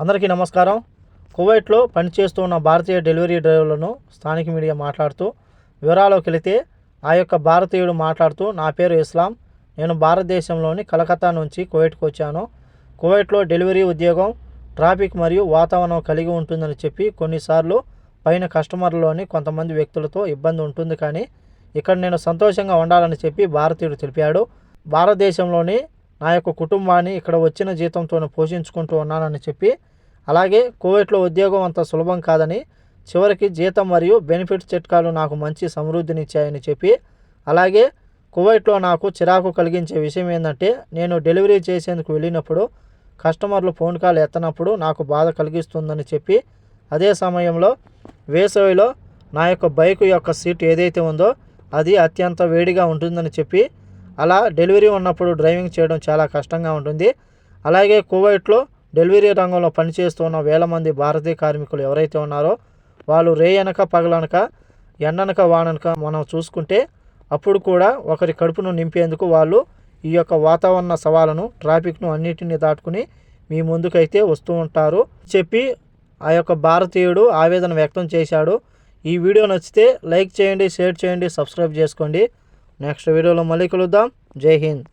అందరికీ నమస్కారం. కువైట్లో పనిచేస్తున్న భారతీయ డెలివరీ డ్రైవర్లను స్థానిక మీడియా మాట్లాడుతూ వివరాల్లోకి వెళితే ఆ యొక్క భారతీయుడు మాట్లాడుతూ, నా పేరు ఇస్లాం, నేను భారతదేశంలోని కలకత్తా నుంచి కువైట్కి వచ్చాను. కువైట్లో డెలివరీ ఉద్యోగం ట్రాఫిక్ మరియు వాతావరణం కలిగి ఉంటుందని చెప్పి కొన్నిసార్లు పైన కస్టమర్లోని కొంతమంది వ్యక్తులతో ఇబ్బంది ఉంటుంది, కానీ ఇక్కడ నేను సంతోషంగా ఉండాలని చెప్పి భారతీయుడు తెలిపాడు. భారతదేశంలోని నా యొక్క కుటుంబాన్ని ఇక్కడ వచ్చిన జీతంతో పోషించుకుంటూ ఉన్నానని చెప్పి, అలాగే కువైట్లో ఉద్యోగం అంత సులభం కాదని, చివరికి జీతం మరియు బెనిఫిట్స్ చిట్కాలు నాకు మంచి సమృద్ధినిచ్చాయని చెప్పి, అలాగే కువైట్లో నాకు చిరాకు కలిగించే విషయం ఏంటంటే, నేను డెలివరీ చేసేందుకు వెళ్ళినప్పుడు కస్టమర్లు ఫోన్ కాల్ ఎత్తనప్పుడు నాకు బాధ కలిగిస్తుందని చెప్పి, అదే సమయంలో వేసవిలో నా యొక్క బైక్ యొక్క సీట్ ఏదైతే ఉందో అది అత్యంత వేడిగా ఉంటుందని చెప్పి, అలా డెలివరీ ఉన్నప్పుడు డ్రైవింగ్ చేయడం చాలా కష్టంగా ఉంటుంది. అలాగే కువైట్లో డెలివరీ రంగంలో పనిచేస్తున్న వేల మంది భారతీయ కార్మికులు ఎవరైతే ఉన్నారో వాళ్ళు రేయనక పగలనక ఎండనక వాననక మనం చూసుకుంటే అప్పుడు కూడా ఒకరి కడుపును నింపేందుకు వాళ్ళు ఈ యొక్క వాతావరణ సవాళ్ళను ట్రాఫిక్ను అన్నిటిని దాటుకుని మీ ముందుకైతే వస్తూ ఉంటారు చెప్పి ఆ యొక్క భారతీయుడు ఆవేదన వ్యక్తం చేశాడు. ఈ వీడియో నచ్చితే లైక్ చేయండి, షేర్ చేయండి, సబ్స్క్రైబ్ చేసుకోండి. నెక్స్ట్ వీడియోలో మళ్ళీ కలుద్దాం. జై హింద్.